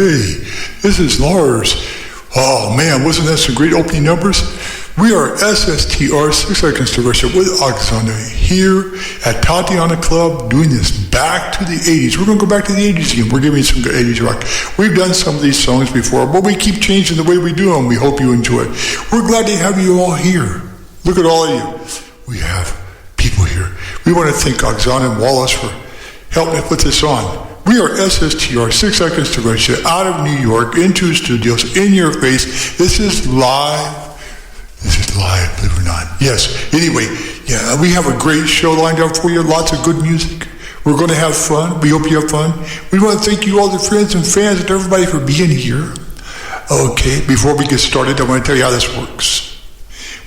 Hey, this is Lars. Oh man, wasn't that some great opening numbers? We are SSTR 6 Seconds to Russia with Oksana here at Tatiana Club doing this back to the 80s. We're going to go back to the 80s again. We're giving some good 80s rock. We've done some of these songs before, but we keep changing the way we do them. We hope you enjoy it. We're glad to have you all here. Look at all of you. We have people here. We want to thank Oksana and Wallace for helping me put this on. We are SSTR 6 Seconds to Russia out of New York in 2 studios in your face. This is live. This is live, believe it or not. Yes. Anyway, yeah, we have a great show lined up for you. Lots of good music. We're going to have fun. We hope you have fun. We want to thank you, all the friends and fans and everybody for being here. Okay, before we get started, I want to tell you how this works.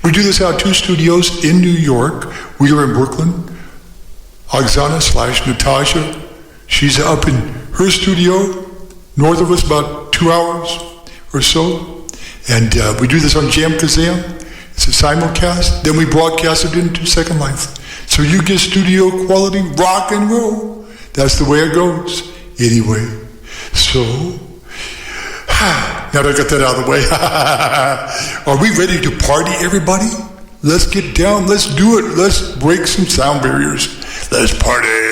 We do this out of 2 studios in New York. We are in Brooklyn. Oksana / Natasha. She's up in her studio, north of us, about 2 hours or so. And we do this on Jam Kazam. It's a simulcast. Then we broadcast it into SecondLife. So you get studio quality rock and roll. That's the way it goes. Anyway, so now that I got that out of the way, are we ready to party, everybody? Let's get down. Let's do it. Let's break some sound barriers. Let's party.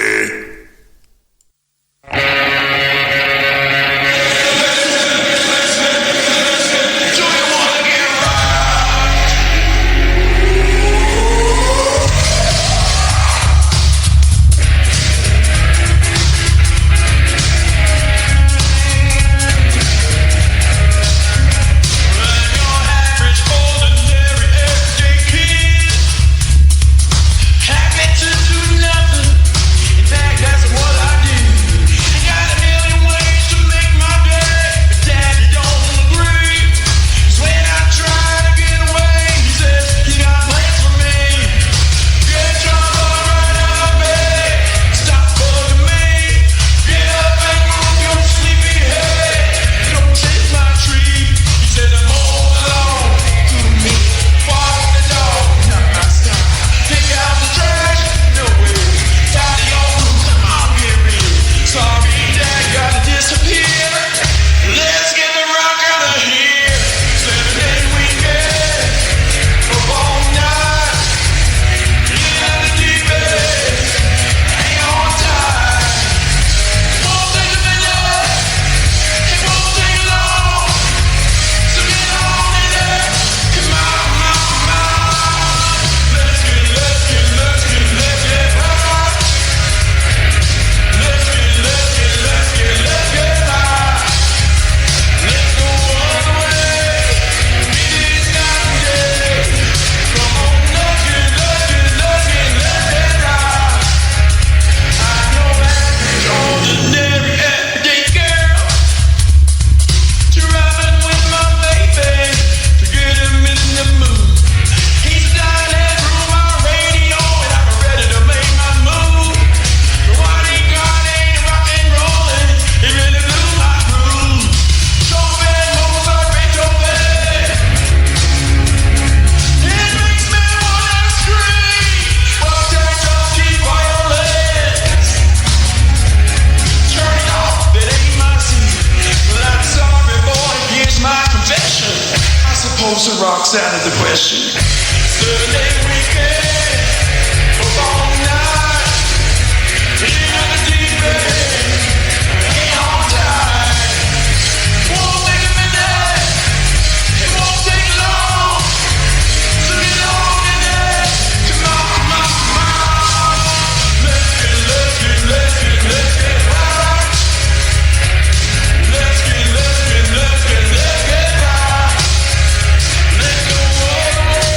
Rock's out of the question. Sunday weekend, all night, in the deep end, ain't on time. Won't take a minute, it won't take long. So get on in there, come on. Let's get right. Let's get right. Let's go all the way.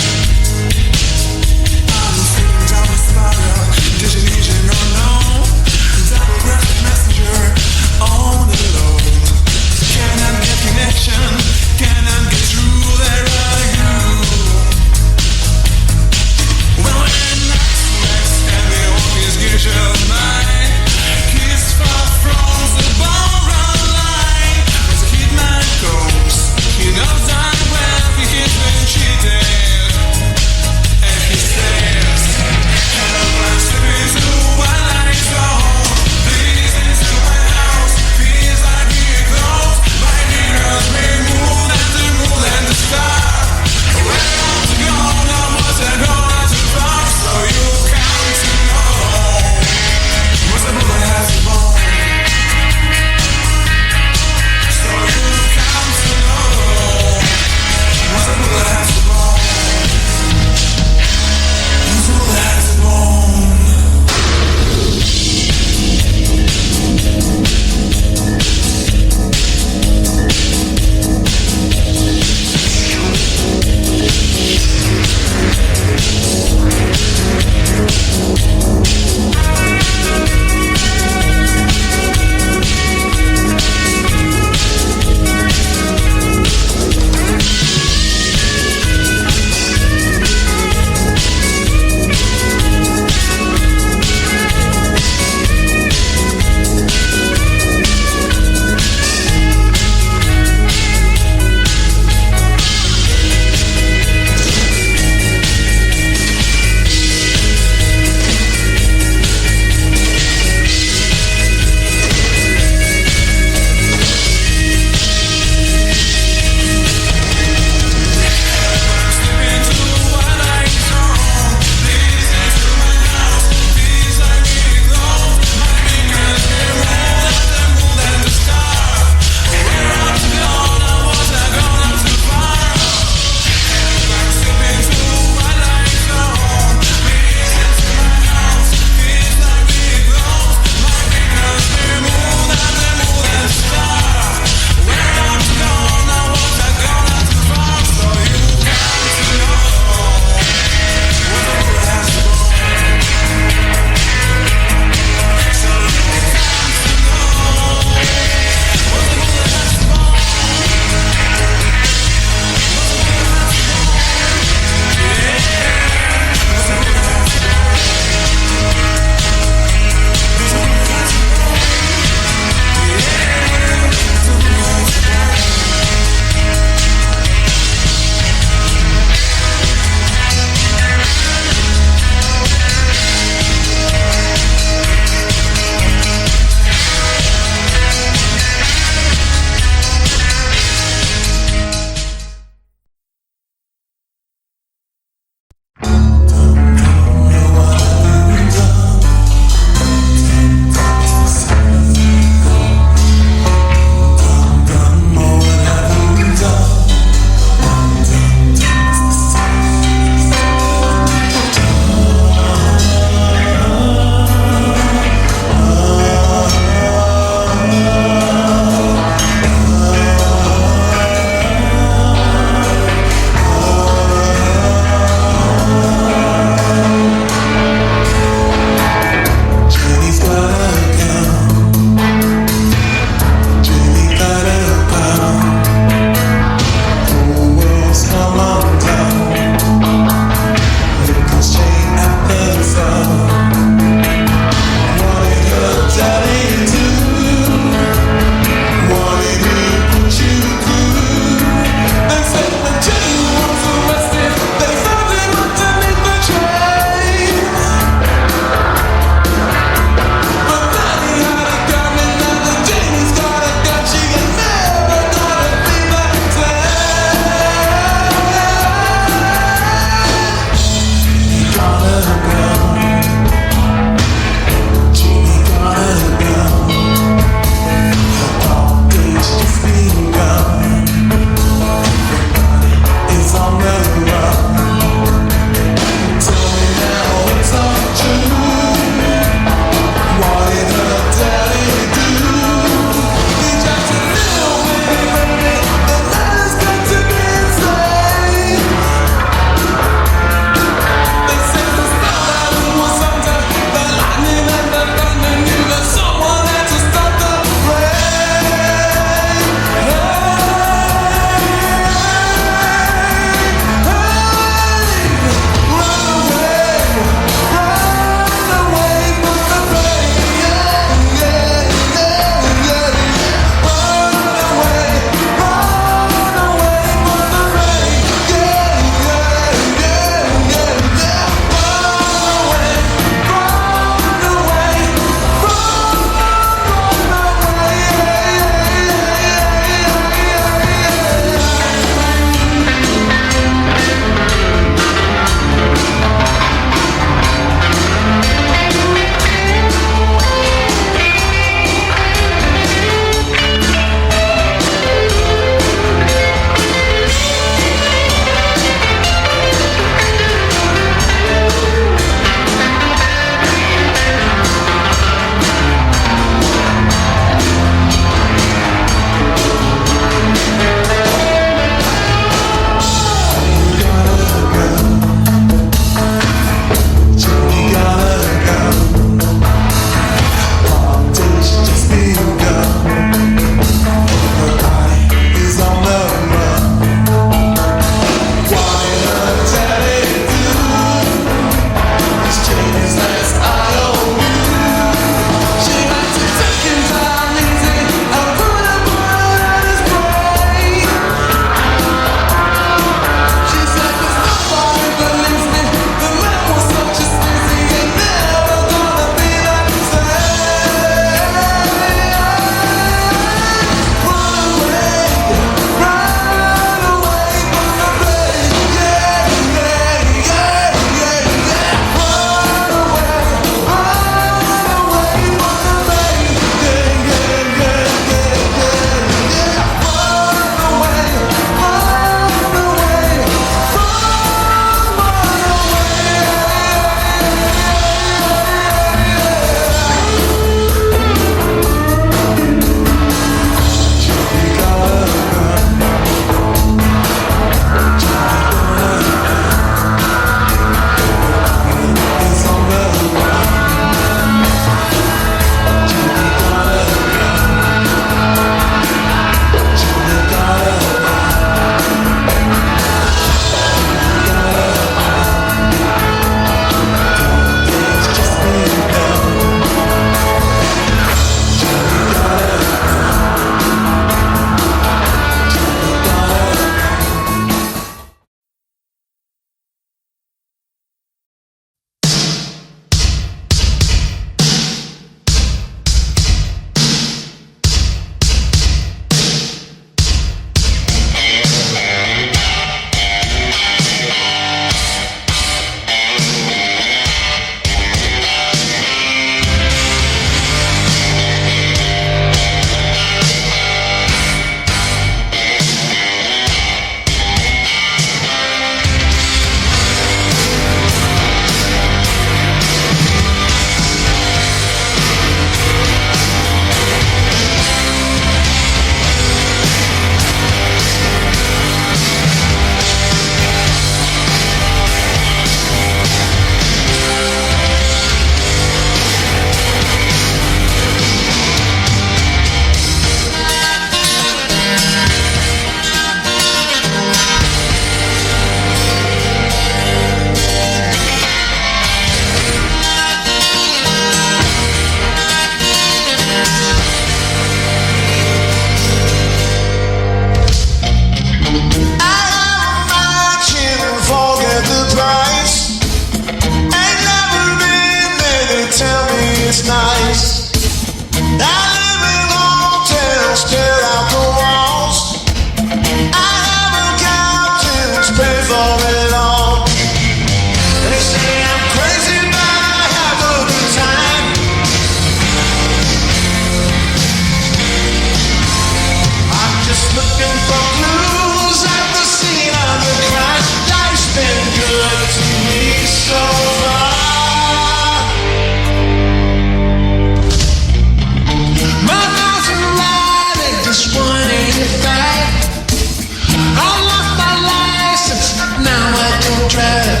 drive.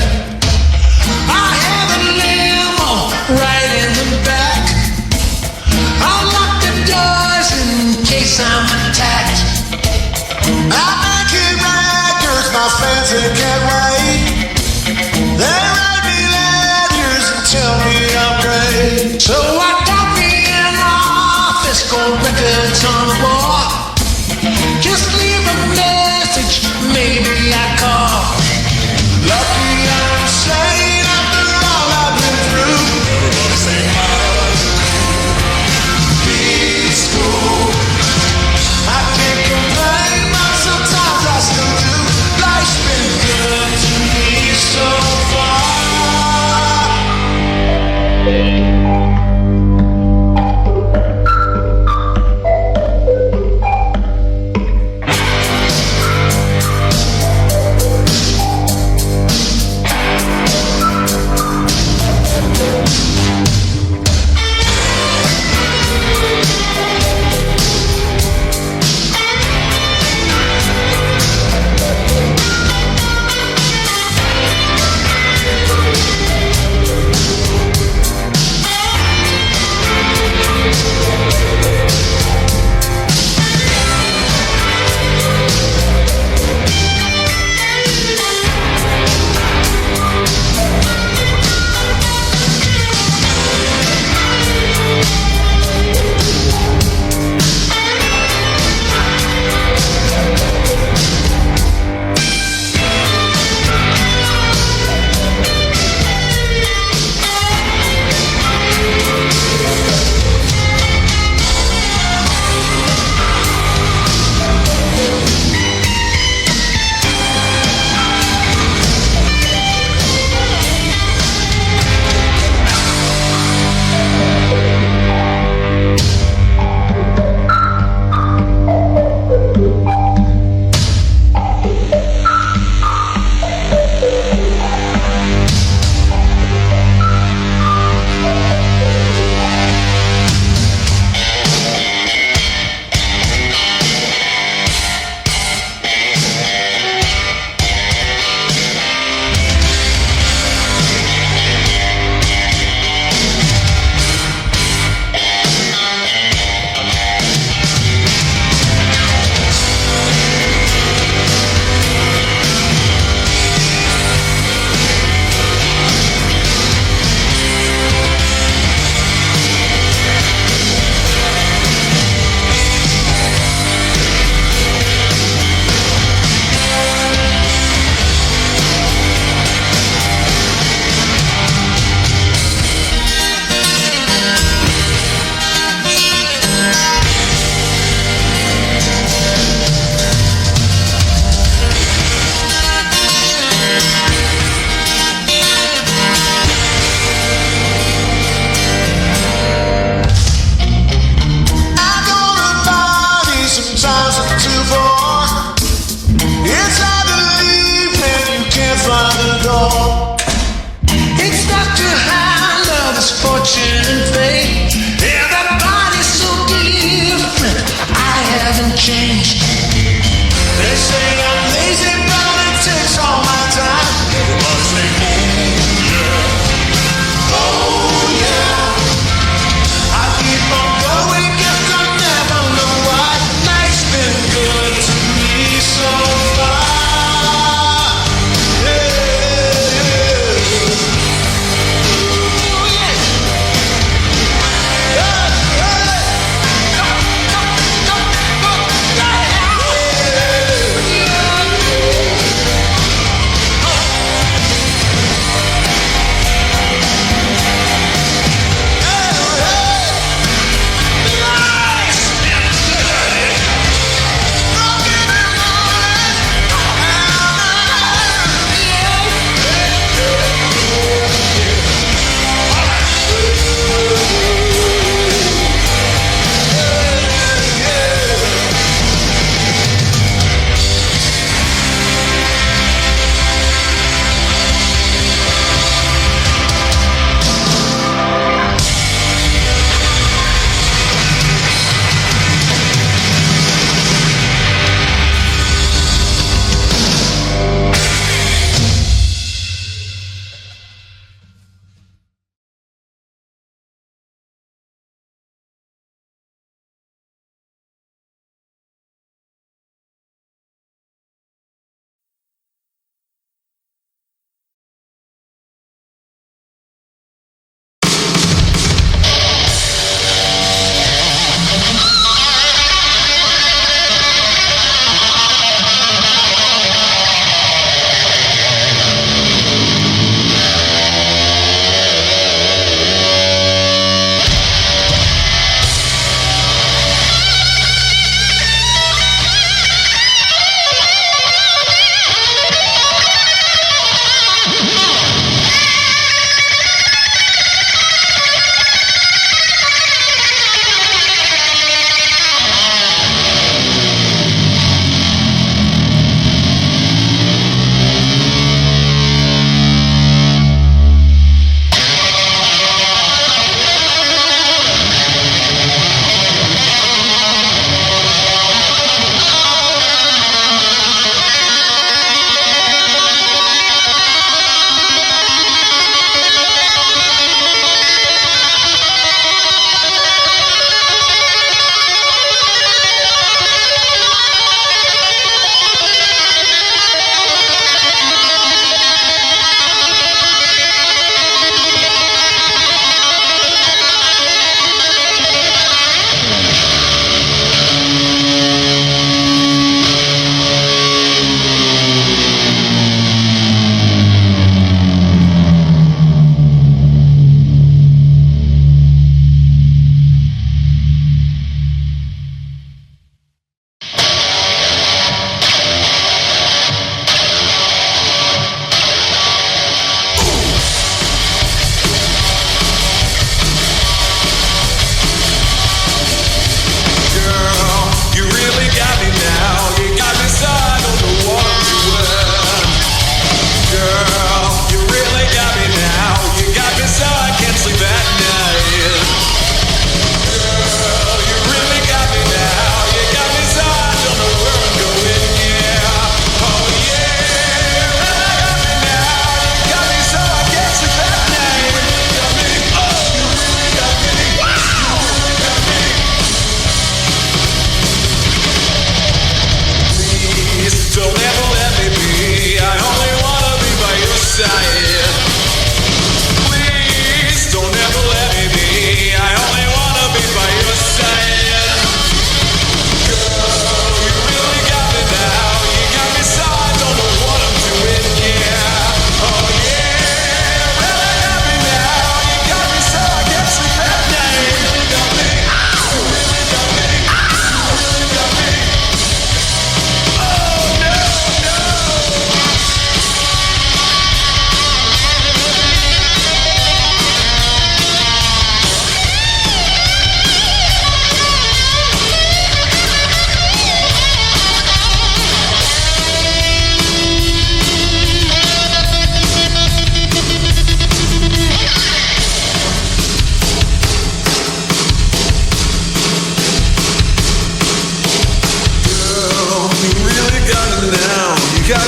I have a limo right in the back. I'll lock the doors in case I'm attacked. I make it right, 'cause my fans they can't wait. They write me letters and tell me I'm great. So I got me an office, gold records on the wall. Just leave a message, maybe I call. Lucky I'm sane after all I've been through. Everybody say peaceful. I can't complain, but sometimes I still do. Life's been good to me so far.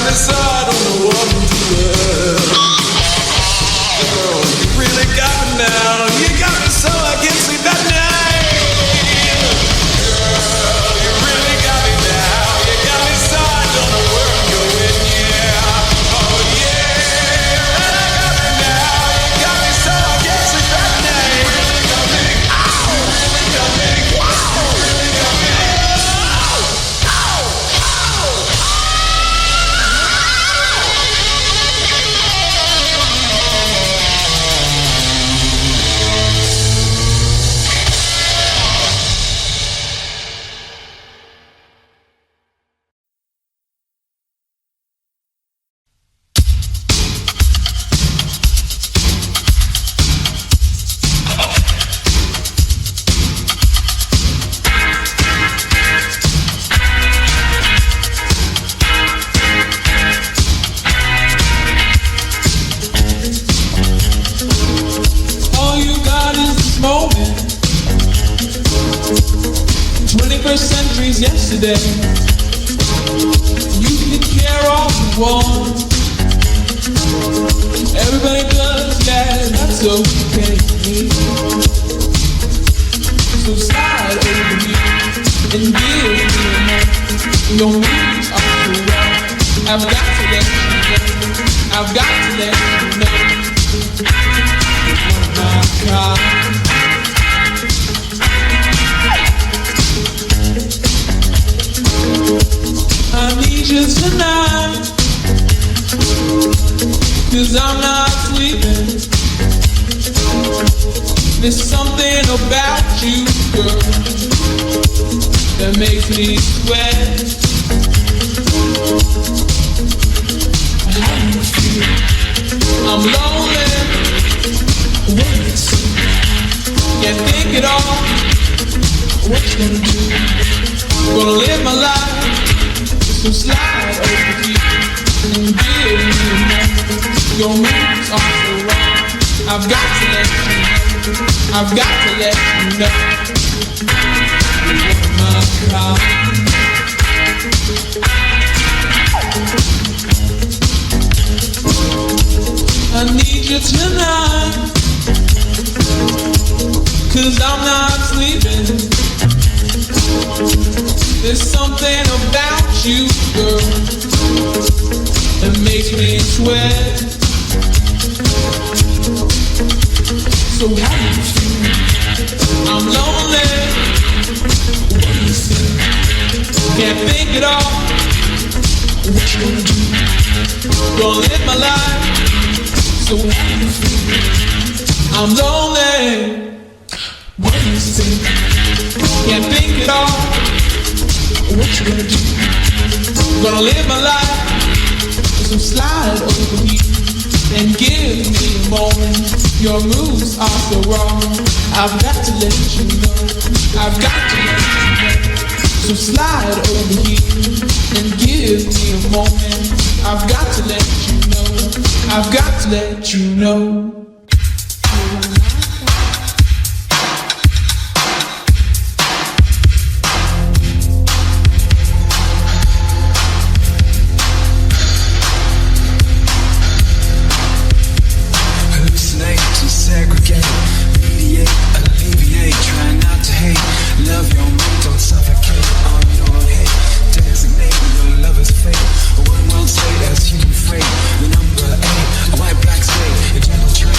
me so I don't know what to do. Girl, you really got me now. You got me so I can't sleep at night. Girl, you really got me now. You got me so I don't know where I'm going. Yeah, oh yeah. You got me now. You got me so I can't sleep at night. You really got me. Ow. You really got me. Wow. You really got me. All you got is this moment. 21st century's yesterday. You can care all you want. Everybody does that, that's okay. So slide over me and give me a moment. Your moves are so wrong. I've got to let you know. I've got to let you know. My God. I need you tonight, 'cause I'm not sleeping. There's something about you, girl, that makes me sweat. How do you feel? I'm lonely. Wait, can't think it all. What you gonna do? Gonna live my life. So slide over here and give me a moment. Your moves are so wrong. I've got to let you know. I've got to let you know. My God. I need you tonight, 'cause I'm not sleeping. There's something about you, girl, that makes me sweat. So how do you feel? I'm lonely. What do you say? Can't think it all. What you gonna do? Gonna live my life. So how do you feel? I'm lonely. What do you say? Can't think it all. What you gonna do? Gonna live my life. So slide over me and give me a moment. Your moves are so wrong. I've got to let you know. I've got to let you know. So slide over here and give me a moment. I've got to let you know. I've got to let you know. Say that's human fate. The number 8, a white black slave, a gentle train.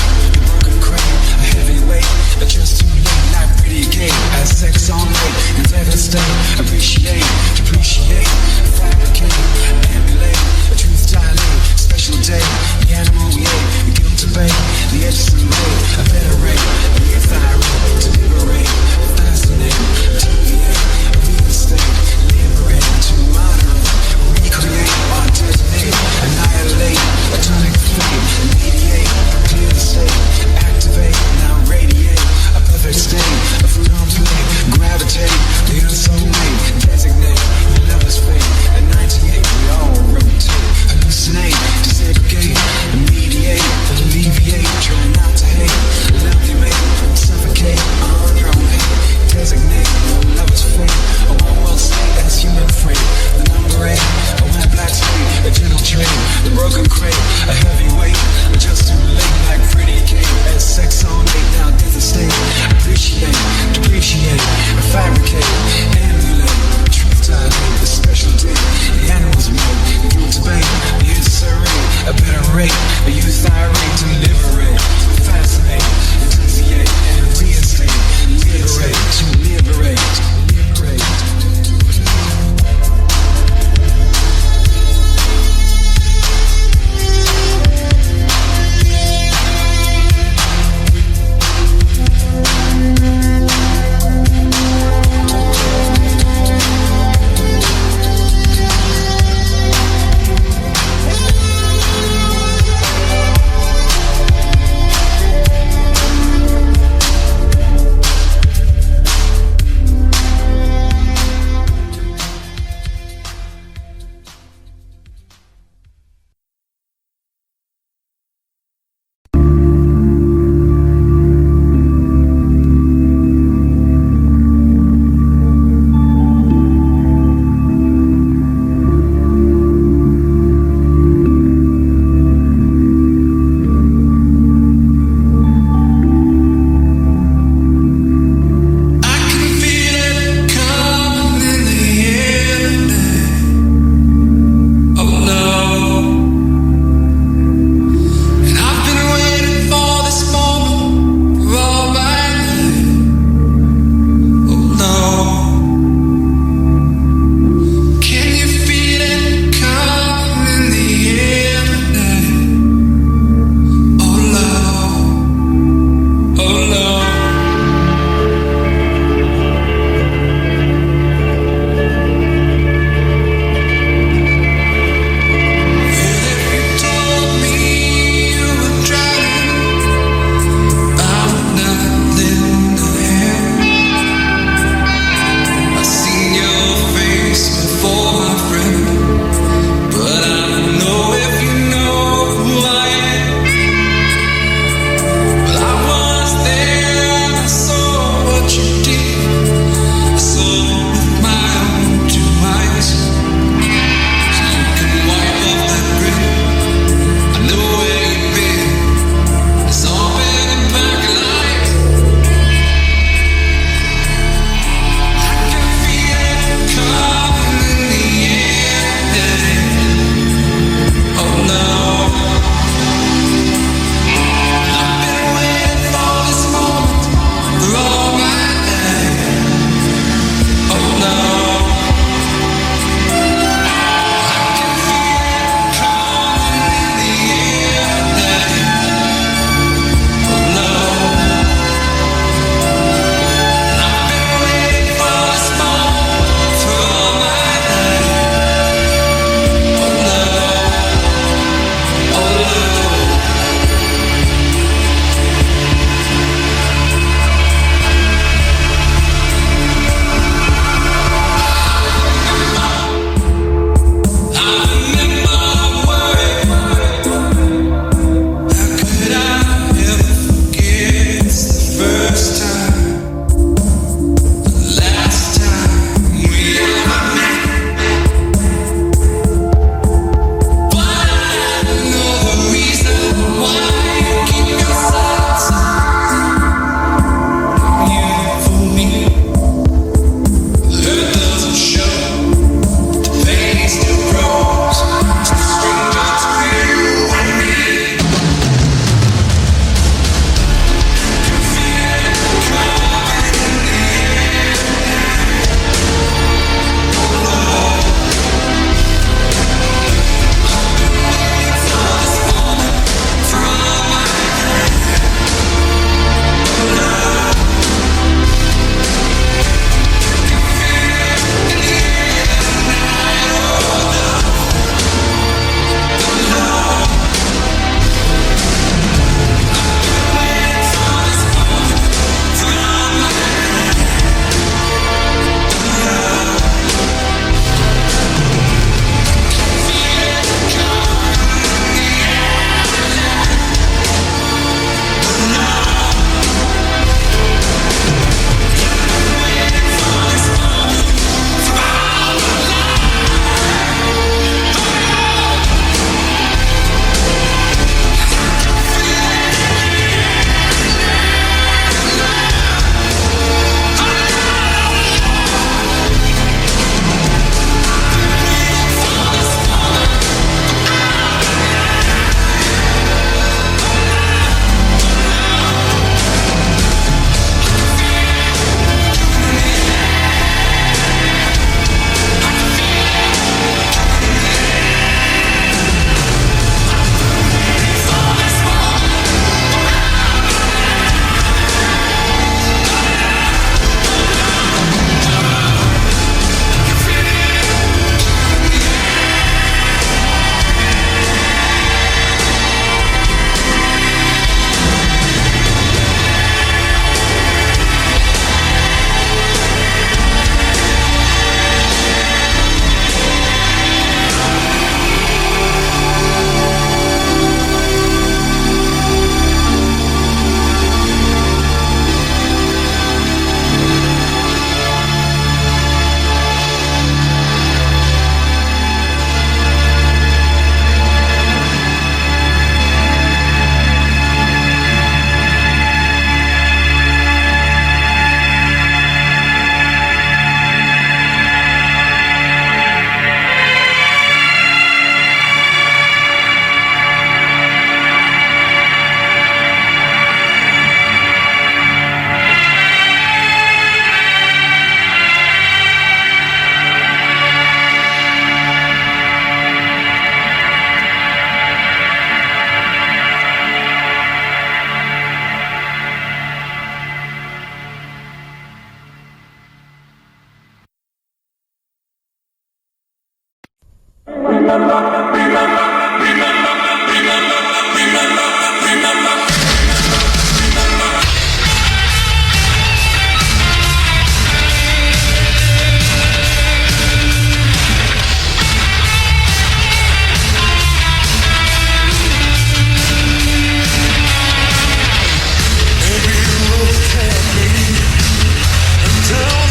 Tell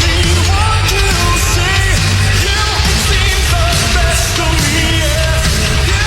me what you see. You seem the best of me. Yeah.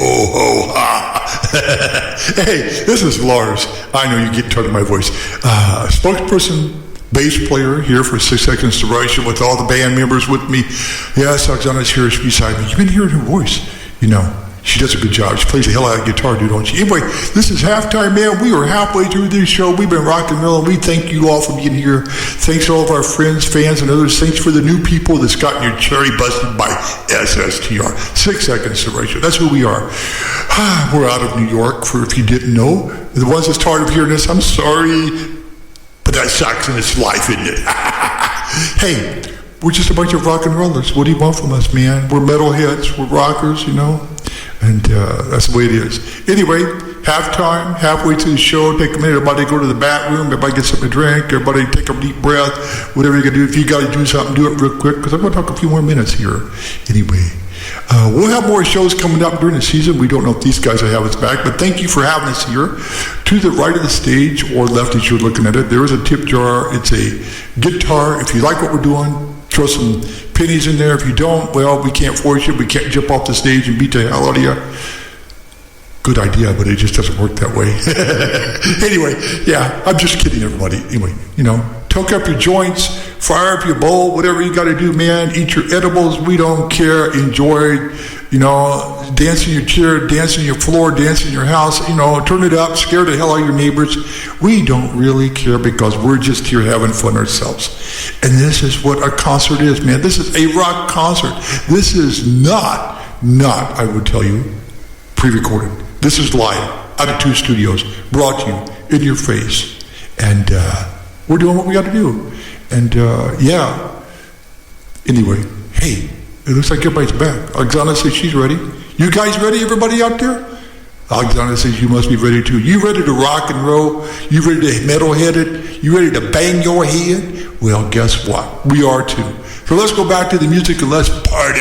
ho, ha. Hey, this is Lars. I know you get tired of my voice. Spokesperson, bass player here for 6 Seconds to Russia with all the band members with me. Yes, Oksana's here beside me. You've been hearing her voice. You know, she does a good job. She plays the hell out of guitar, dude, don't she? Anyway, this is halftime, man. We are halfway through this show. We've been rock and roll, and we thank you all for being here. Thanks to all of our friends, fans, and others. Thanks for the new people that's gotten your cherry busted by SSTR. 6 Seconds to Russia. That's who we are. We're out of New York, for if you didn't know. The ones that's tired of hearing this, I'm sorry, but that sucks and it's life, isn't it? Hey, we're just a bunch of rock and rollers. What do you want from us, man? We're metalheads. We're rockers, you know? And that's the way it is. Anyway, halftime, halfway through the show, take a minute, everybody go to the back room, everybody get something to drink, everybody take a deep breath, whatever you can do. If you got to do something, do it real quick, because I'm going to talk a few more minutes here. Anyway, we'll have more shows coming up during the season. We don't know if these guys will have us back, but thank you for having us here. To the right of the stage or left as you're looking at it, there is a tip jar. It's a guitar. If you like what we're doing, throw some pennies in there. If you don't, well, we can't force you. We can't jump off the stage and beat the hell out of you. Good idea, but it just doesn't work that way. Anyway, yeah, I'm just kidding, everybody. Anyway, you know, toke up your joints, fire up your bowl, whatever you got to do, man. Eat your edibles. We don't care. Enjoy, you know, dance in your chair, dance in your floor, dance in your house. You know, turn it up, scare the hell out of your neighbors. We don't really care because we're just here having fun ourselves. And this is what a concert is, man. This is a rock concert. This is not, I would tell you, pre-recorded. This is live, out of 2 studios, brought to you in your face. And we're doing what we got to do. And yeah, anyway, hey, it looks like everybody's back. Oksana says she's ready. You guys ready, everybody out there? Oksana says you must be ready too. You ready to rock and roll? You ready to metalhead it? You ready to bang your head? Well, guess what? We are too. So let's go back to the music and let's party.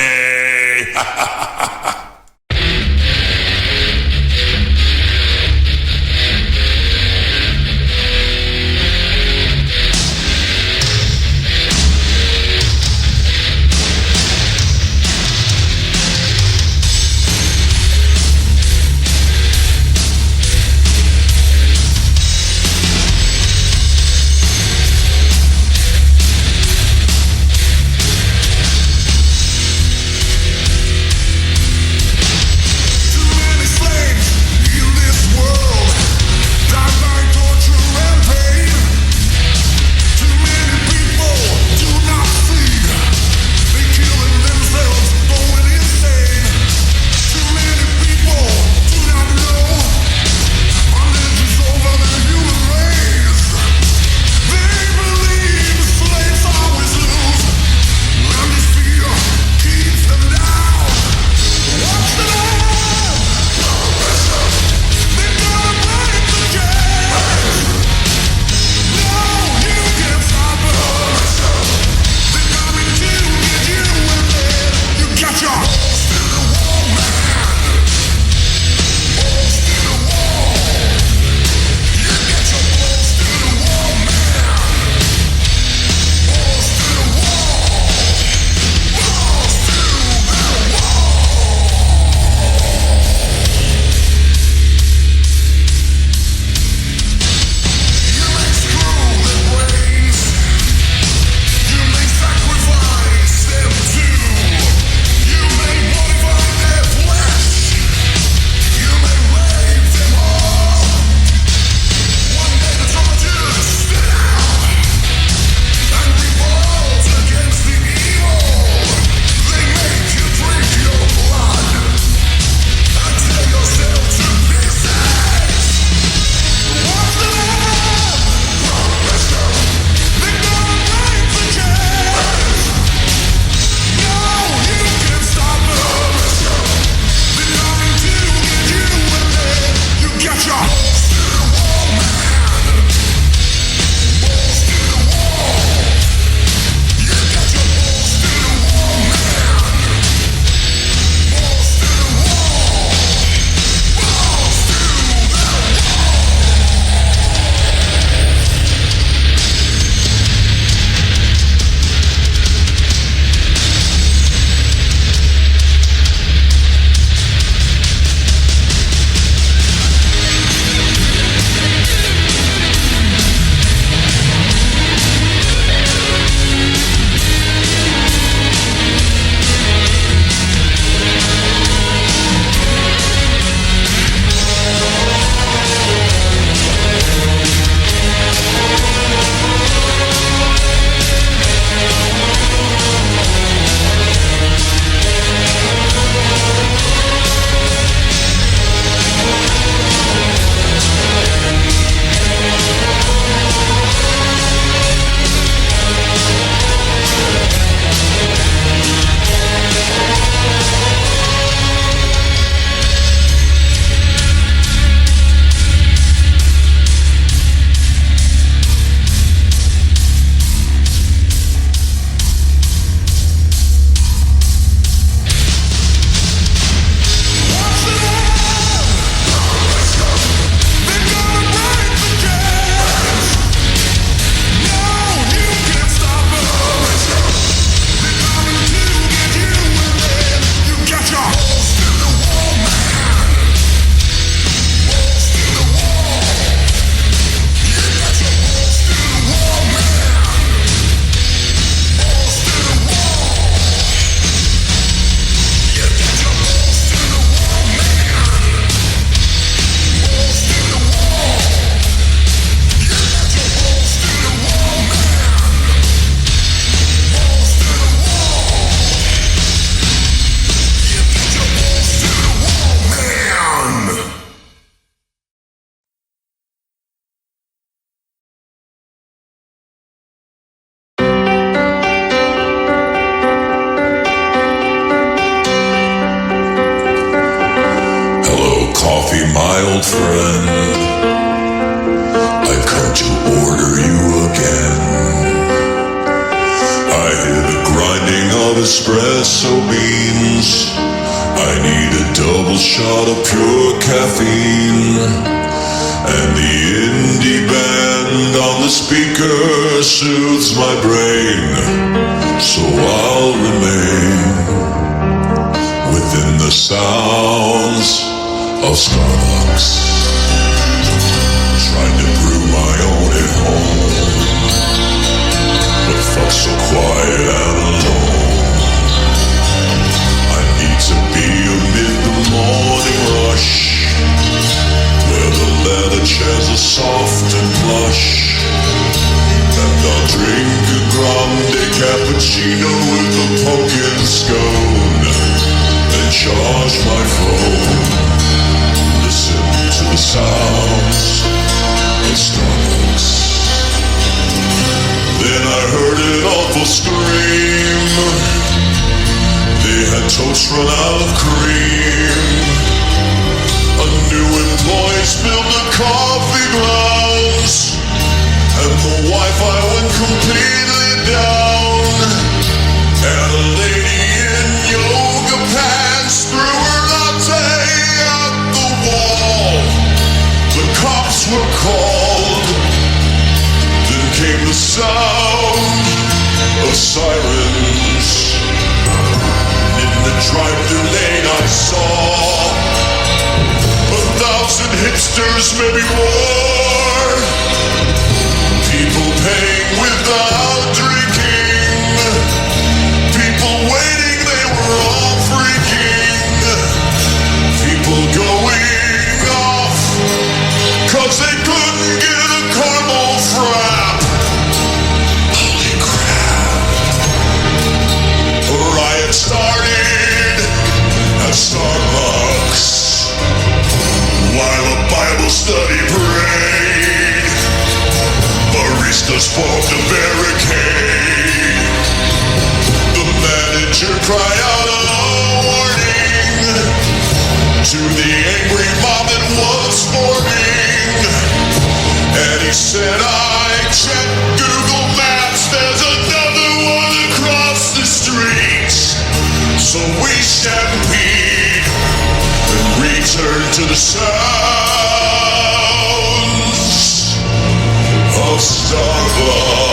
my old friend. I've come to order you again. I hear the grinding of espresso beans. I need a double shot of pure caffeine. And the indie band on the speaker soothes my brain. So I'll remain within the sounds of Starbucks, trying to brew my own at home, but felt so quiet and alone. I need to be amid the morning rush, where the leather chairs are soft and plush, and I'll drink a grande cappuccino with a pumpkin scone, and charge my phone. Listen to the sounds of Starbucks. Then I heard an awful scream. They had toast run out of cream. A new employee spilled the coffee grounds, and the Wi-Fi went completely down. And a lady in yoga pants threw her latte at the wall. The cops were called. Then came the sound of sirens. In the drive-thru lane I saw 1,000 hipsters, maybe more. People paying without drinking. People waiting, they were all freaking. People going off 'cause they couldn't get a caramel frap. Holy crap. A riot started at Starbucks while a Bible study prayed. Baristas formed a barricade. The manager cried out a warning to the angry mob that was forming. And he said, I checked Google Maps, there's another one across the street. So we stampede and return to the sounds of Starbucks.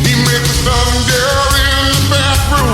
He met some girl in the bathroom.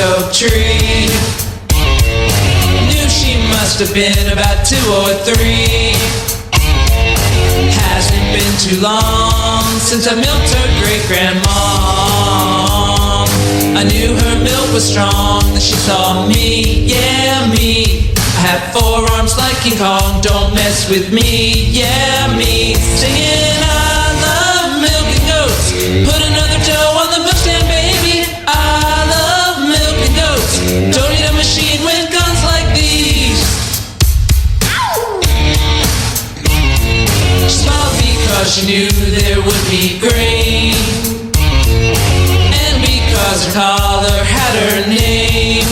oak tree. Knew she must have been about 2 or 3. Hasn't been too long since I milked her great-grandma. I knew her milk was strong, then she saw me, yeah, me. I have 4 arms like King Kong, don't mess with me, yeah, me. Singing, I love milking goats. Put another dough on the milk stand, baby. I love milking goats. Don't need a machine with guns like these. She smiled because she knew there would be grain, and because her collar had her name.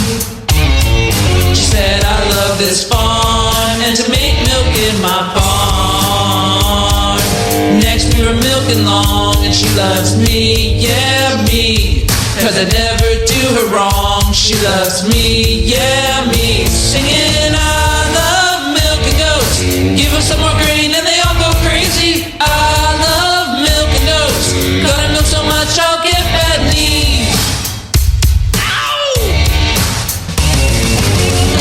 She said, I love this farm, and to make milk in my barn. Next we were milking long, and she loves me, yeah, me. Cause I never do her wrong, she loves me, yeah, me. Singing, I love milking goats. Give them some more grain and they all go crazy. I love milking goats. Gonna milk so much I'll get bad knees.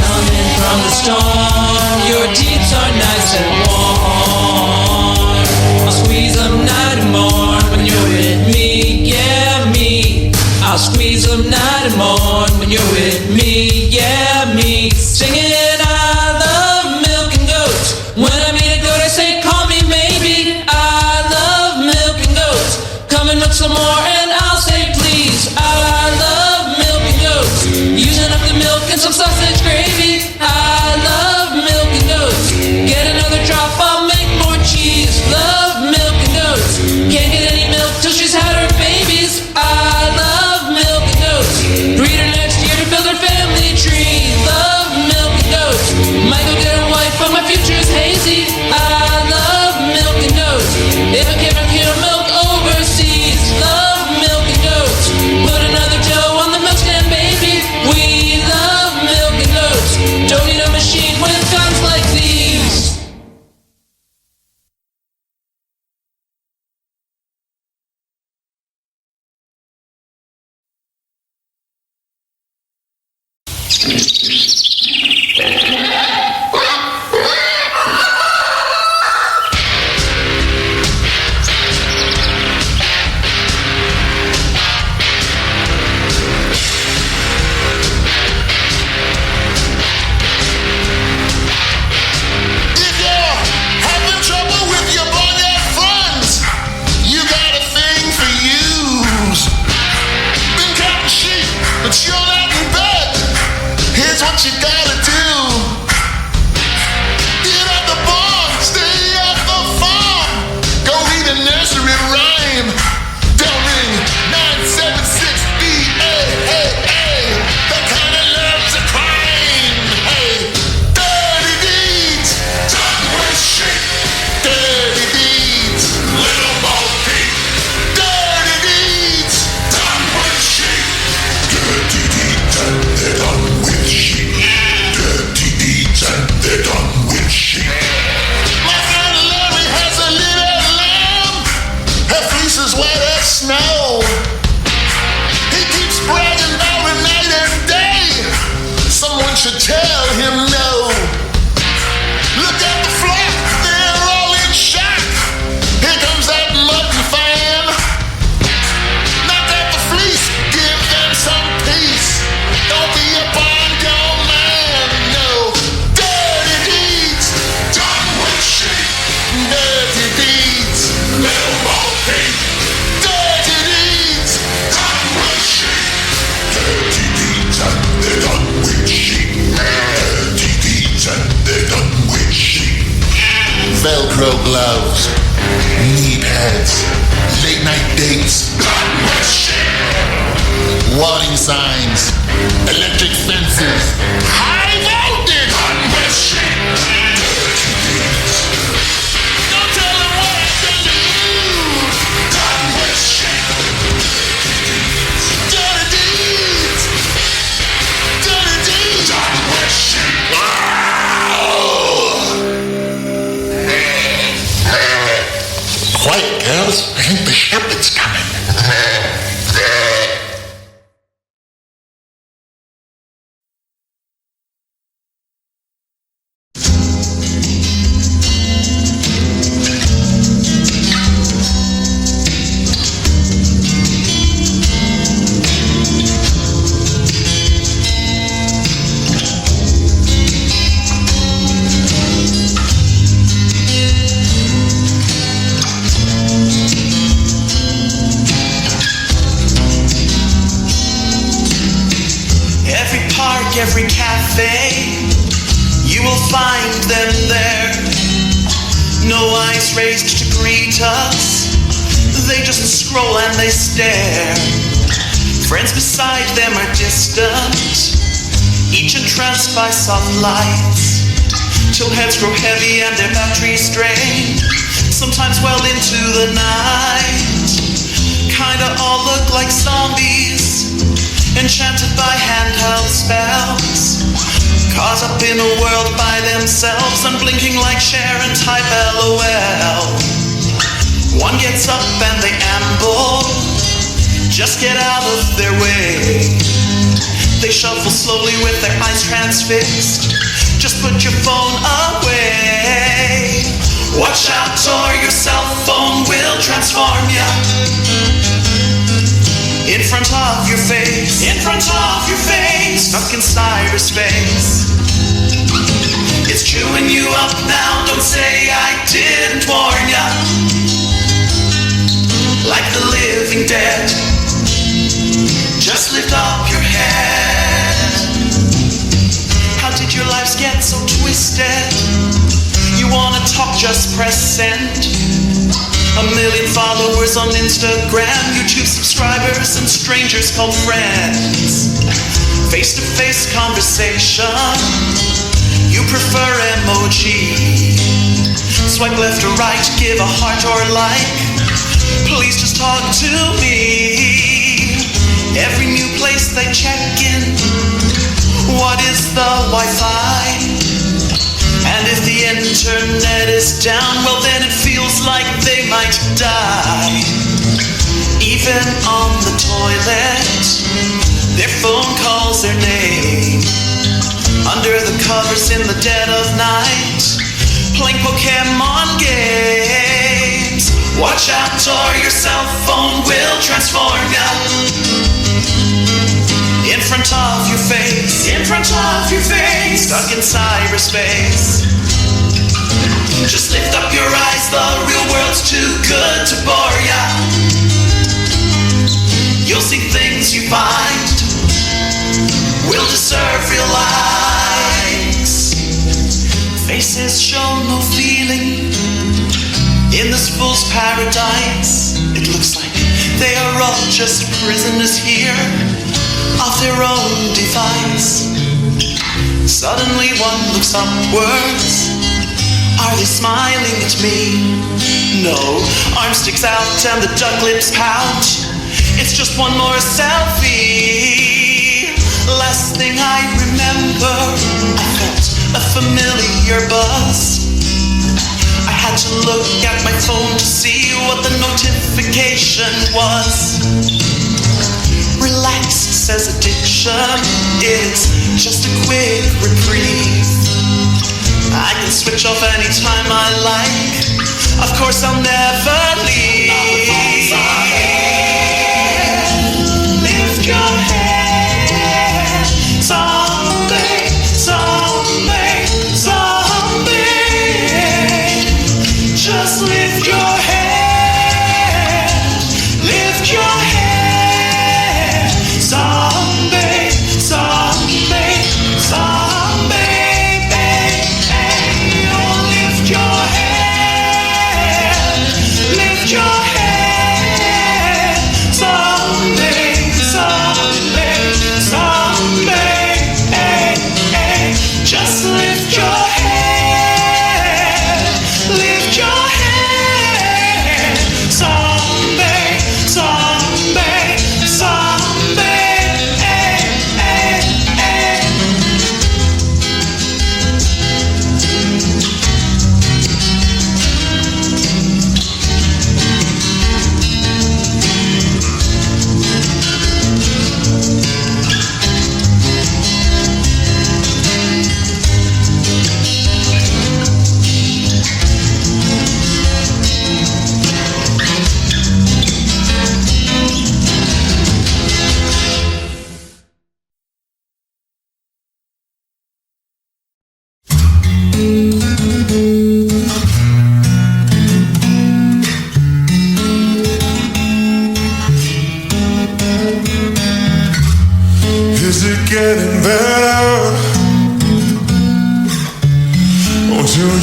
Coming from the storm, your teeth are nice and warm. I'll squeeze them night and morn when you're with me, yeah, me. I'll squeeze them night and morn when you're with me, yeah, me. Singing, I love milking goats. When I meet a goat, I say, call me maybe. I love milking goats. Come and milk some more, and I'll say, please. I love milking goats. Using up the milk and some sausage gravy. I love milking goats. Get another drop, I'll make more cheese. Love milking goats. Can't get any milk till she's had her babies. I love milking goats. Breed her next year to build her family tree. Love milking goats. Might go get a wife, but my future's hazy. I love milking goats. If I can't procure milk overseas, love milking goats. Put another dough on the milk stand, baby. We love milking goats. Don't need a machine with guns like these. If you're having trouble with your bonnet friends, you got a thing for use. Been counting sheep, but you're not in bed. Here's what you gotta do. Get at the barn, stay at the farm. Go read a nursery rhyme. Don't ring 976-BAAA. That kind of love's a crime. Hey, dirty deeds done with sheep. Dirty deeds, little Bo Peep. Dirty deeds done with sheep. Dirty deeds and they're done with sheep. Dirty deeds and they're done with sheep. My friend Larry has a little lamb. Her fleece is white as snow. He keeps bragging about her night and day. Someone should tell him no. Look at the flock, they're all in shock. Here comes that mutton fan. Knock out the fleece, give them some peace. Don't be a barn-door man, no. Dirty deeds Done with sheep. dirty deeds, Little Bo Peep. dirty deeds, Done with sheep. Dirty deeds and they're done with sheep. Dirty deeds and they're done with sheep. Velcro gloves, knee pads, late night dates, Done with sheep. warning signs, electric fences, high voltage. Done with sheep. Dirty deeds. Don't tell them what I done to you. Done with sheep. Dirty deeds, dirty deeds. Done with sheep. Quiet, girls. I think the shepherd's coming. them there. No eyes raised to greet us, they just scroll and they stare. Friends beside them are distant, each entranced by soft lights, till heads grow heavy and their batteries drain, sometimes well into the night. Kinda all look like zombies, enchanted by handheld spells, caught up in a world by themselves, unblinking like Cher and type LOL. One gets up and they amble, just get out of their way. They shuffle slowly with their eyes transfixed, just put your phone away. Watch out or your cell phone will transform ya. In front of your face, in front of your face, stuck in cyberspace. It's chewing you up now, don't say I didn't warn ya. Like the living dead, just lift up your head. How did your lives get so twisted? You wanna talk, just press send. 1 million followers on Instagram, YouTube subscribers, and strangers called friends. Face-to-face conversation, you prefer emoji. Swipe left or right, give a heart or like. Please just talk to me. Every new place they check in, what is the Wi-Fi? And if the internet is down, well then it feels like they might die. Even on the toilet, their phone calls their name. Under the covers in the dead of night, playing Pokemon games. Watch out or your cell phone will transform ya. In front of your face, in front of your face, stuck in cyberspace. Just lift up your eyes, the real world's too good to bore ya. You'll see things you find will deserve real likes. Faces show no feeling in this fool's paradise. It looks like they are all just prisoners here of their own device. Suddenly one looks upwards. Are they smiling at me? No. Arm sticks out and the duck lips pout. It's just one more selfie. Last thing I remember, I felt a familiar buzz. I had to look at my phone to see what the notification was. Relax, says addiction, it's just a quick reprieve. I can switch off anytime I like. Of course I'll never leave. Lift your head. Someday, someday, someday. Just lift your head. Lift your head. Someday, someday, someday.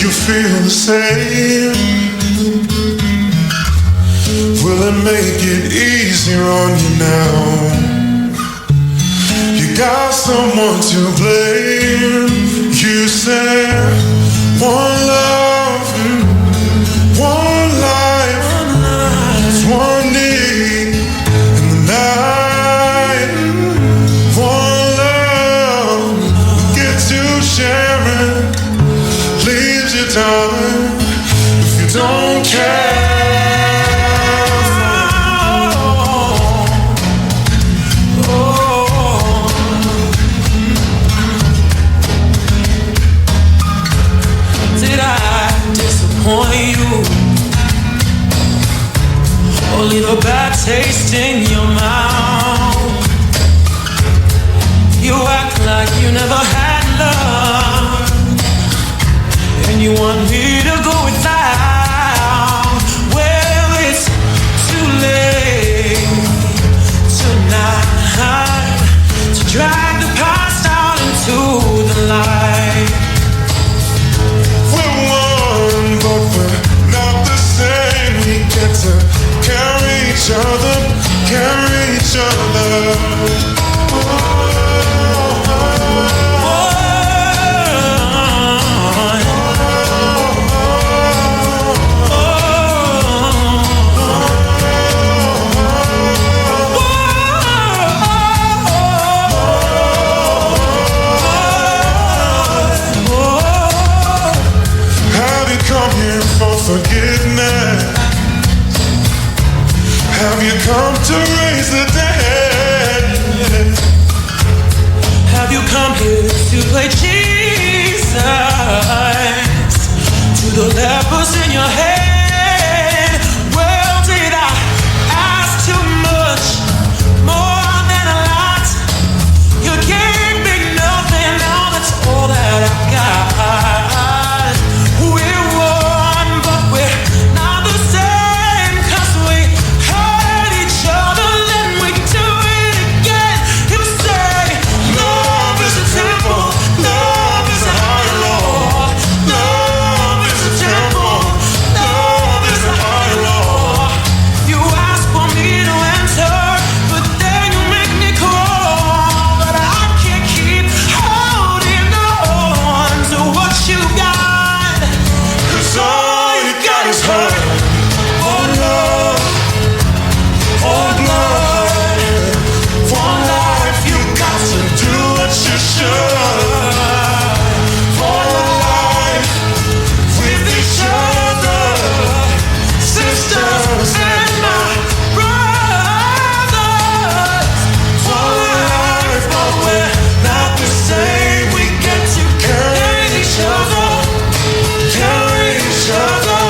you feel the same? Will it make it easier on you now? You got someone to blame. You said one love, one life, one need in the night. One love, get to sharing, leaves you time if you don't care. Leave a bad taste in your mouth. You act like you never had love, and you want me to go without. Well, it's too late tonight to drag the past out into the light. We're one, but we're not the same. We get to carry each other, carry each other. Have you come here for forgiveness? Have you come to raise the dead? Have you come here to play Jesus to the lepers in your head? Well, did I ask too much, more than a lot? You gave me nothing, now that's all that I've got. We're one, but we're not the same, 'cause we hurt each other, then we do it again. You say love is a temple, love is a higher law. Love is a temple, love is a higher law. You ask for me to enter, but then you make me crawl. But I can't keep holding on to what you got, 'Cause all you got is hurt. oh love, Oh blood, for life you got to do what you should. For life with each other, sisters and my brothers. For life, but we're not the same. We get to carry each other, carry each other.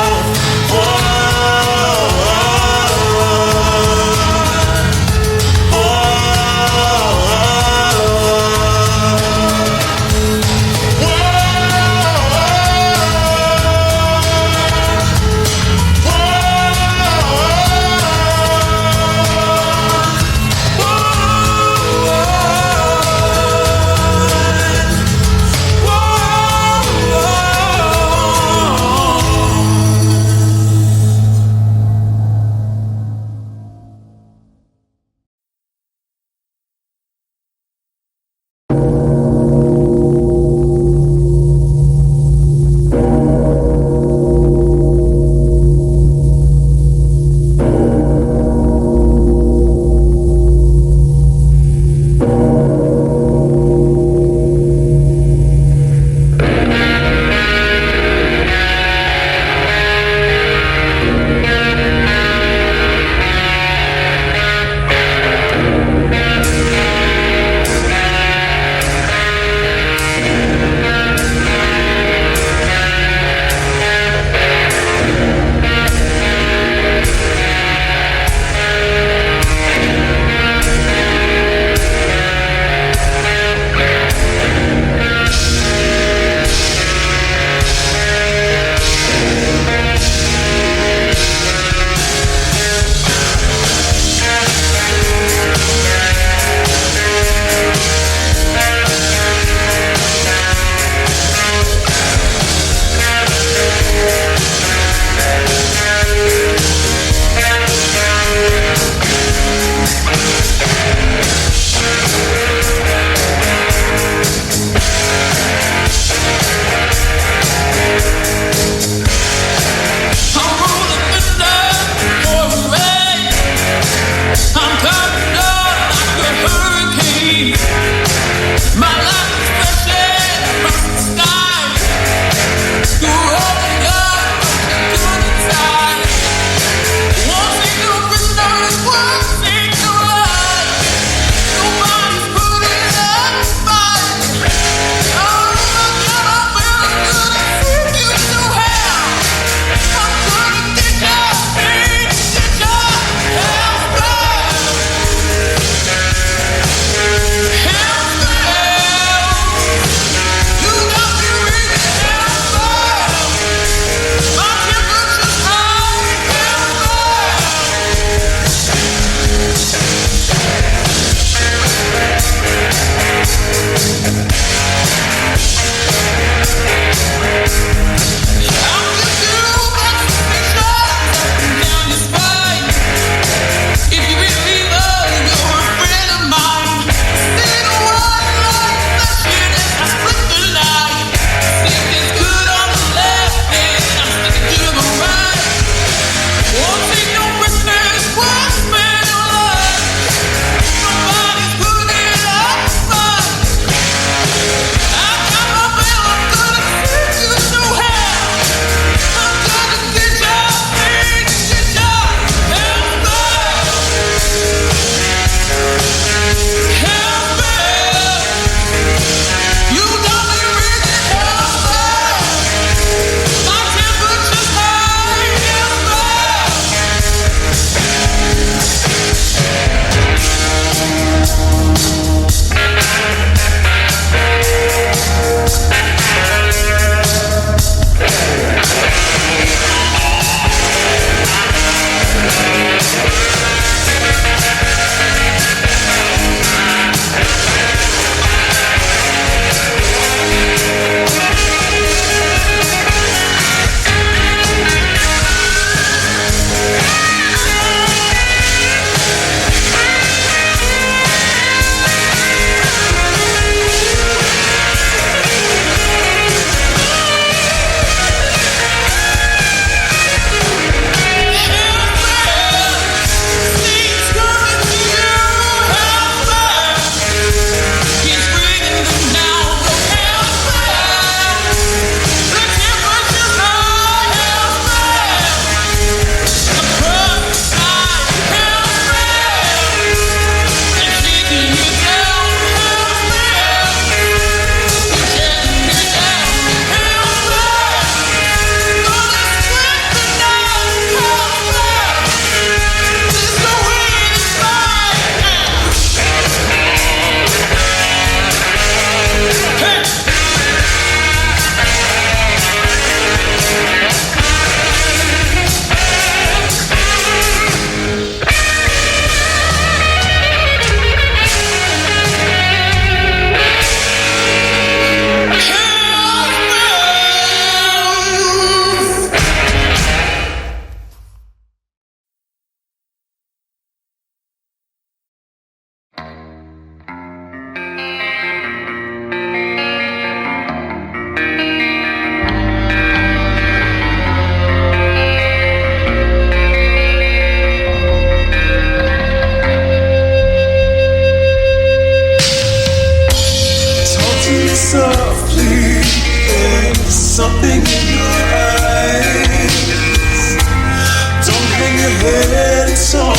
your head in sorrow,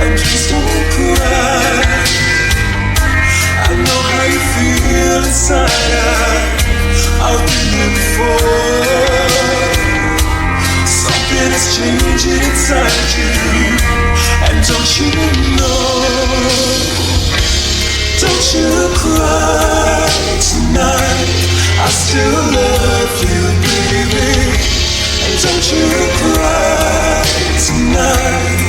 and please don't cry. I know how you feel inside. I've been there before. Something is changing inside you, and don't you know? Don't you cry tonight. I still love you, baby. And don't you cry tonight.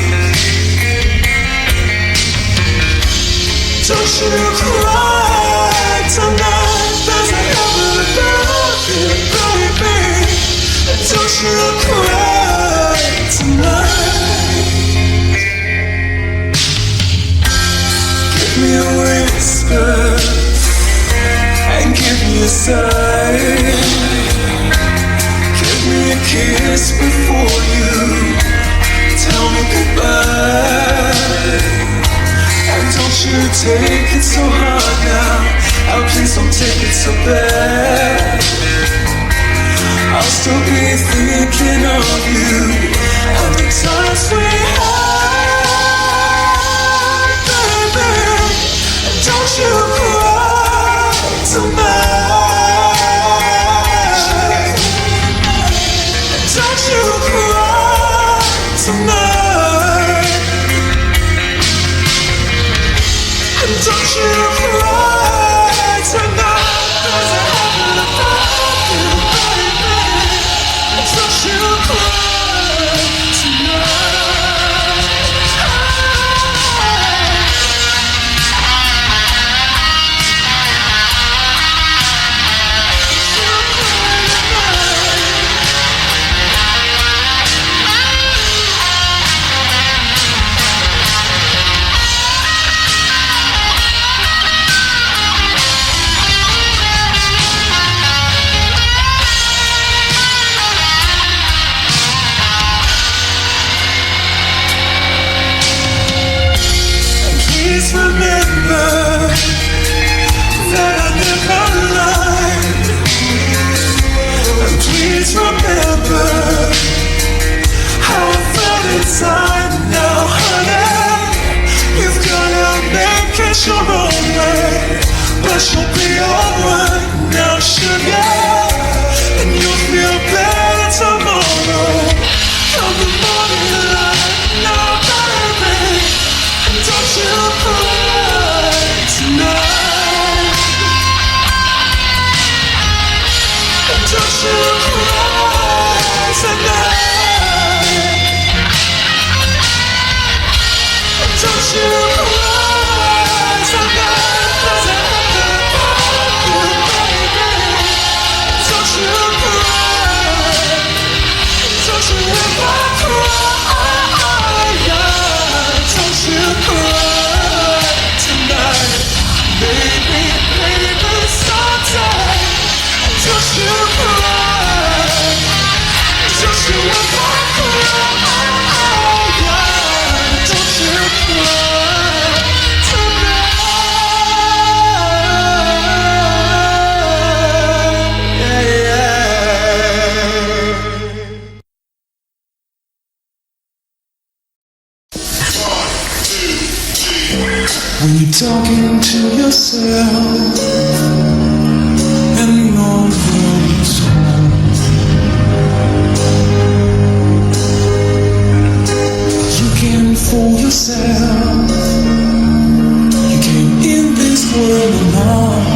Don't you cry tonight. There's a heaven above you, baby. And don't you cry tonight. Give me a whisper and give me a sign. Give me a kiss before you tell me goodbye. And don't you take it so hard now. Oh, please don't take it so bad. I'll still be thinking of you and the times we had, baby. And don't you cry tonight. And don't you cry tonight. And don't you cry tonight. There's a heaven above you, baby. And don't you cry tonight. Please remember that I never lied. And please remember how I felt inside. Now, honey, you've gotta make it your own way, but you'll be alright now, sugar. And you'll feel better tomorrow. Come the morning light now, baby. And don't you cry tonight. And don't you cry tonight. And don't you cry tonight. There's a heaven above you, baby. Don't you cry. Don't you ever cry. Don't you cry tonight. Baby, baby, sometime. Don't you cry. Don't you ever cry. Don't you cry tonight. When you're talking to yourself and your world is home, you can't fool yourself. You came in this world alone.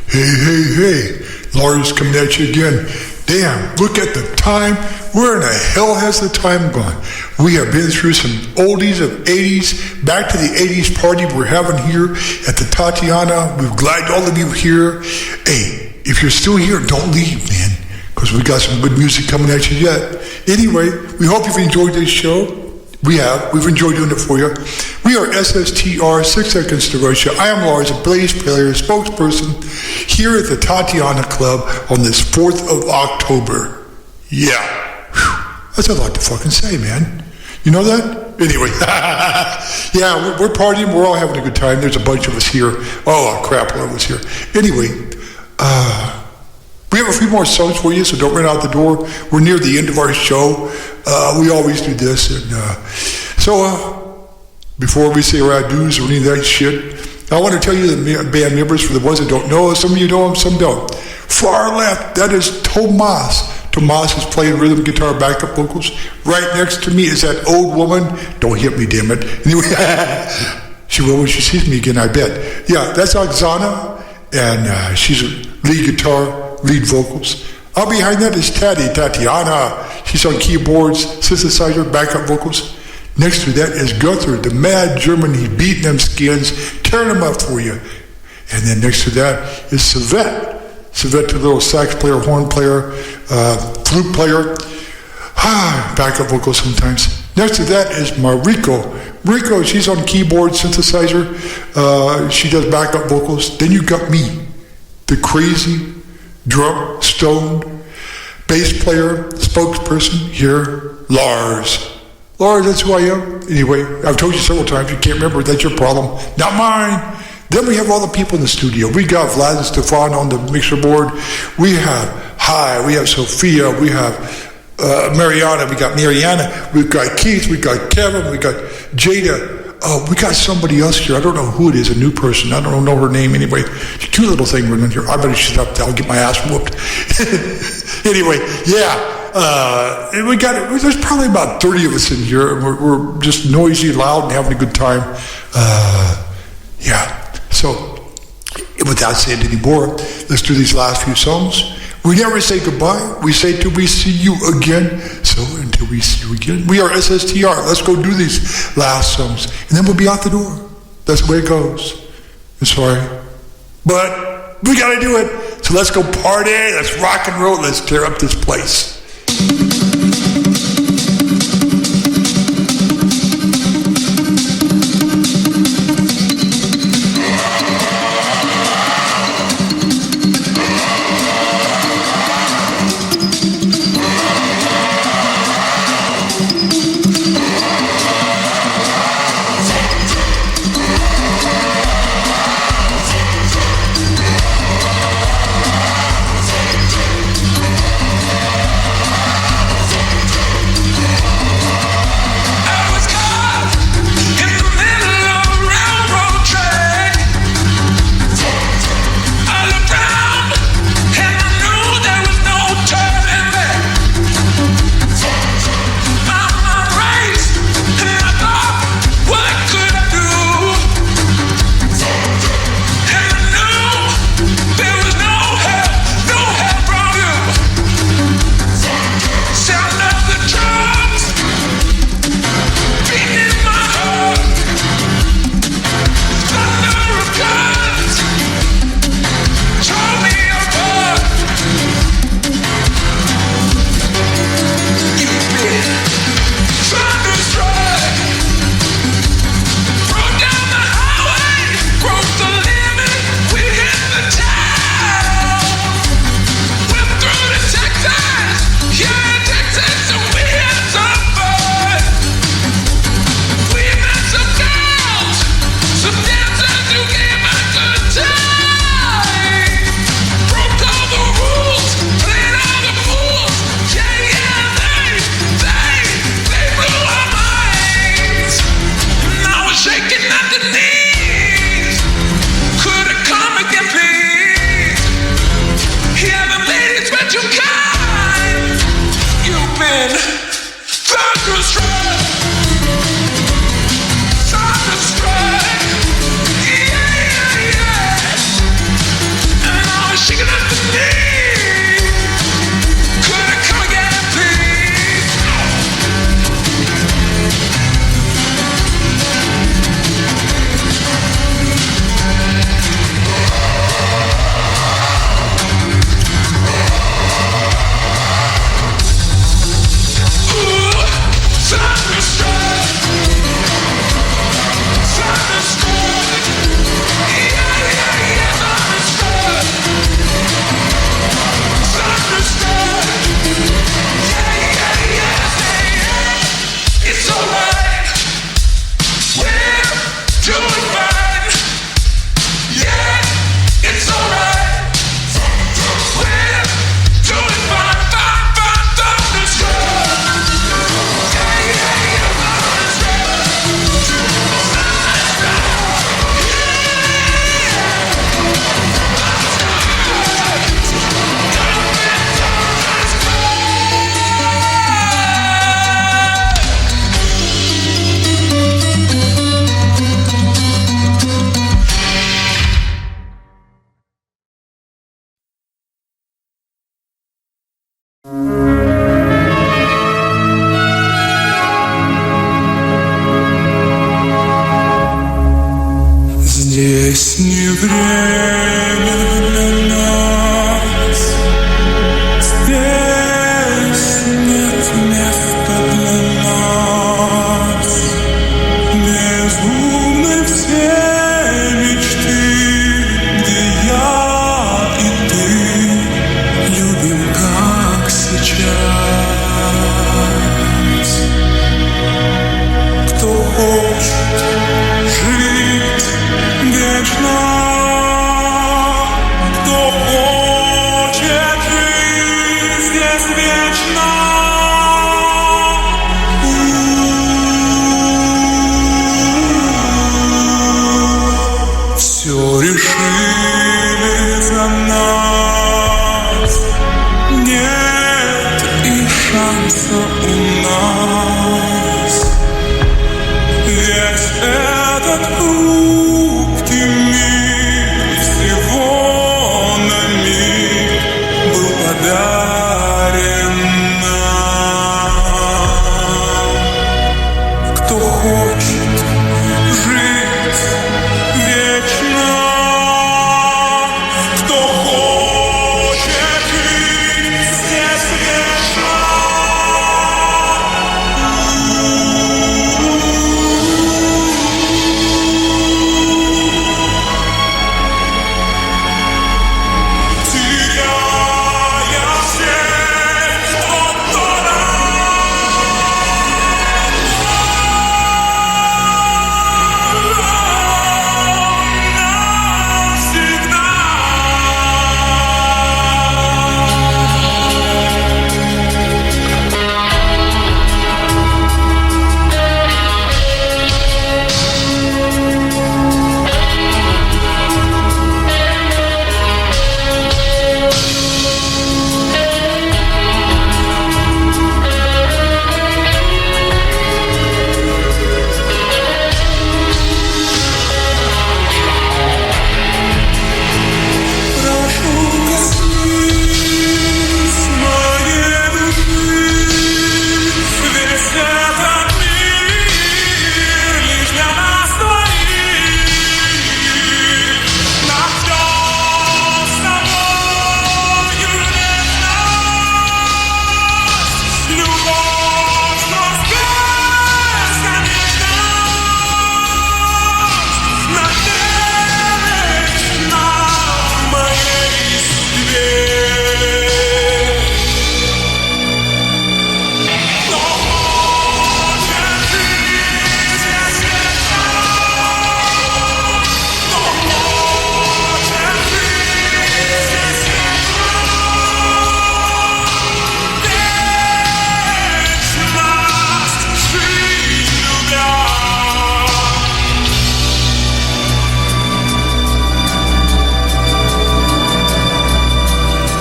Hey, Lars coming at you again. Damn, look at the time. Where in the hell has the time gone? We have been through some oldies of 80s, back to the 80s party we're having here at the Tatiana. We're glad all of you here. Hey, if you're still here, don't leave, man, because we got some good music coming at you yet. Anyway, we hope you've enjoyed this show. We have. We've enjoyed doing it for you. We are SSTR, 6 Seconds to Russia. I am Lars, a Blaze player, spokesperson here at the Tatiana Club on this 4th of October. Yeah. Whew. That's a lot to fucking say, man. You know that? Anyway. Yeah, we're partying. We're all having a good time. There's a bunch of us here. Oh, crap, a lot of us here. Anyway, we have a few more songs for you, so don't run out the door. We're near the end of our show. We always do this. And so before we say our adieus or any of that shit, I want to tell you the band members, for the ones that don't know us. Some of you know them, some don't. Far left, that is Tomas. Tomas is playing rhythm guitar, backup vocals. Right next to me is that old woman. Don't hit me, damn it. Anyway, she will when she sees me again, I bet. Yeah, that's Oksana, and she's a lead guitar, lead vocals. Up behind that is Tatiana. She's on keyboards, synthesizer, backup vocals. Next to that is Gunther, the mad German. He's beating them skins, tearing them up for you. And then next to that is Savette. Savette, the little sax player, horn player, flute player, backup vocals sometimes. Next to that is Mariko. Mariko, she's on keyboard, synthesizer. She does backup vocals. Then you got me, the crazy, drunk, stoned, bass player, spokesperson here, Lars. Lars, that's who I am. Anyway, I've told you several times, you can't remember, that's your problem, not mine. Then we have all the people in the studio. We got Vlad and Stefan on the mixer board. We have we have Sophia, we have Mariana, we got Mariana, we've got Keith, we got Kevin, we got Jada. We got somebody else here. I don't know who it is, a new person. I don't know her name anyway. Cute little thing running here. I better shut up. I'll get my ass whooped. Anyway, yeah. There's probably about 30 of us in here. We're just noisy, loud, and having a good time. Yeah. So, without saying any more, let's do these last few songs. We never say goodbye. We say till we see you again. So until we see you again, we are SSTR. Let's go do these last songs. And then we'll be out the door. That's the way it goes. I'm sorry. But we got to do it. So let's go party. Let's rock and roll. Let's tear up this place. Здесь не время для нас, здесь нет места для нас. Безумны все мечты, где я и ты любим, как сейчас. Кто хочет жить вечно, кто хочет жить здесь вечно. Все решили за нас, нет и шанса у нас. Весь этот хрупкий мир всего на миг был подарен нам. Кто хочет жить вечно, кто хочет жить здесь вечно. Теряя всех, кто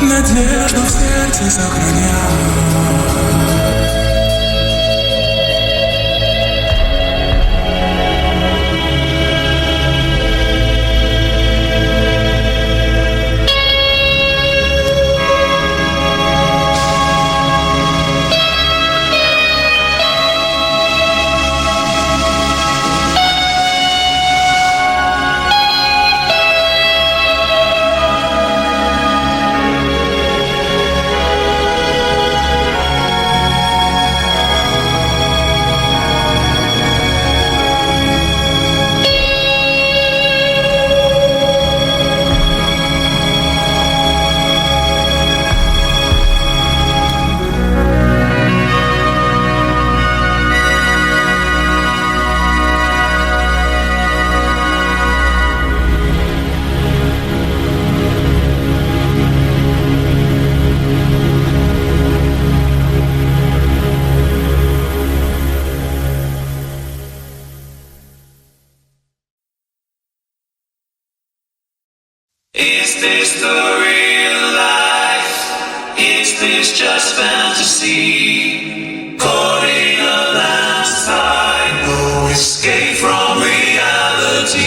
надежду в сердце сохраняй. Is this the real life? Is this just fantasy? Caught in a landslide, no escape from reality.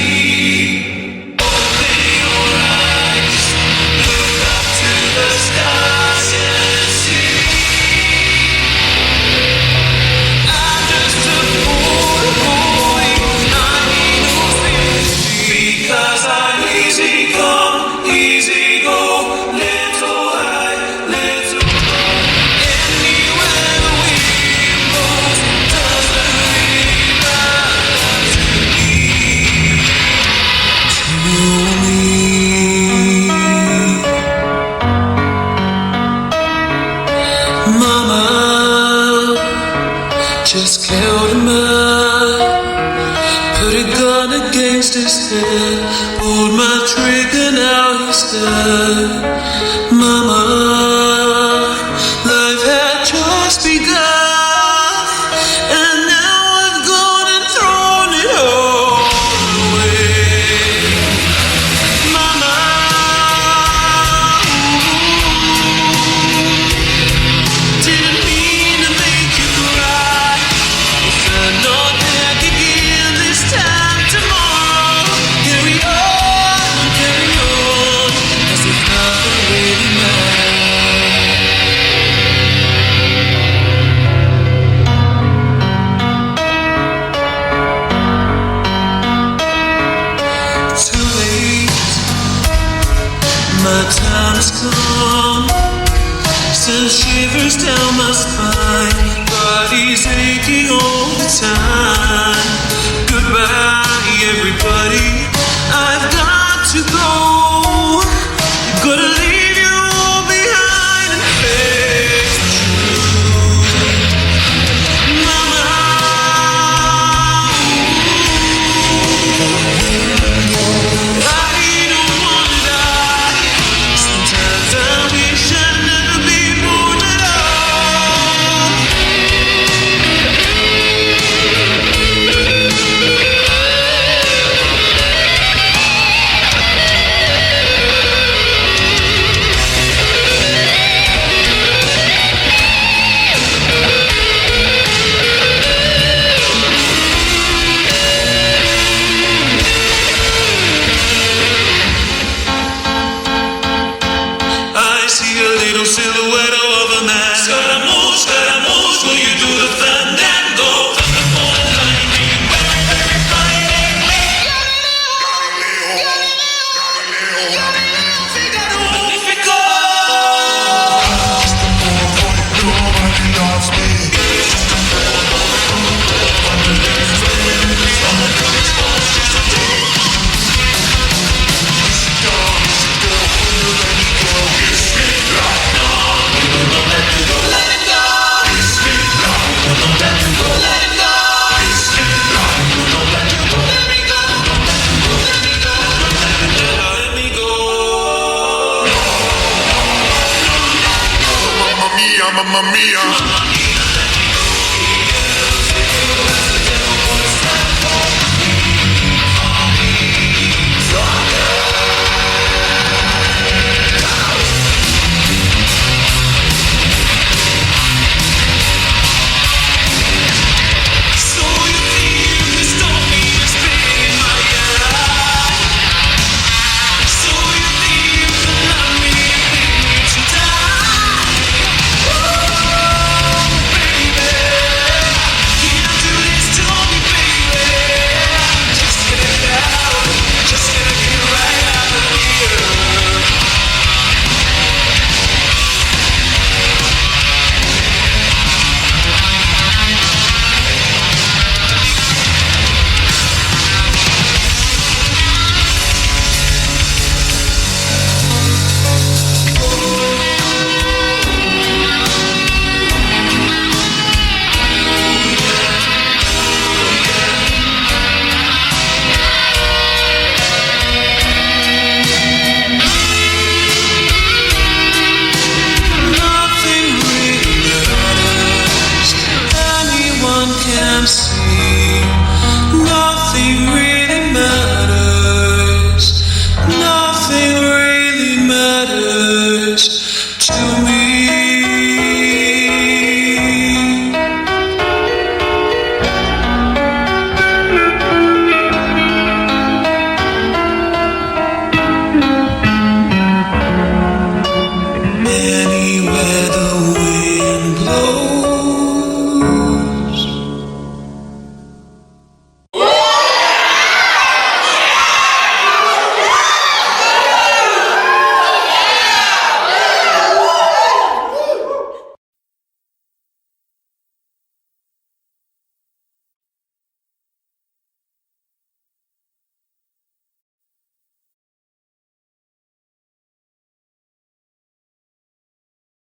Open your eyes, look up to the skies and see. understood. Mama, life had just begun, and now I've gone and thrown it all away. Mama, didn't mean to make you cry. If I'm not back again this time tomorrow, carry on, 'cause it's nothing really matters. Too late, my time has come. Sends shivers down my spine. Body's aching all the time. Goodbye, everybody. I've got to go. Gotta leave you all behind and face the truth. Mama, I don't wanna die. Sometimes I wish I'd never be born at all. I see a little silhouette of a man. Scaramouche, will you do the fandango? Thunderbolt and lightning, very, very frighteningly. Magnifico! Let me go. Mamma mia, mamma mia.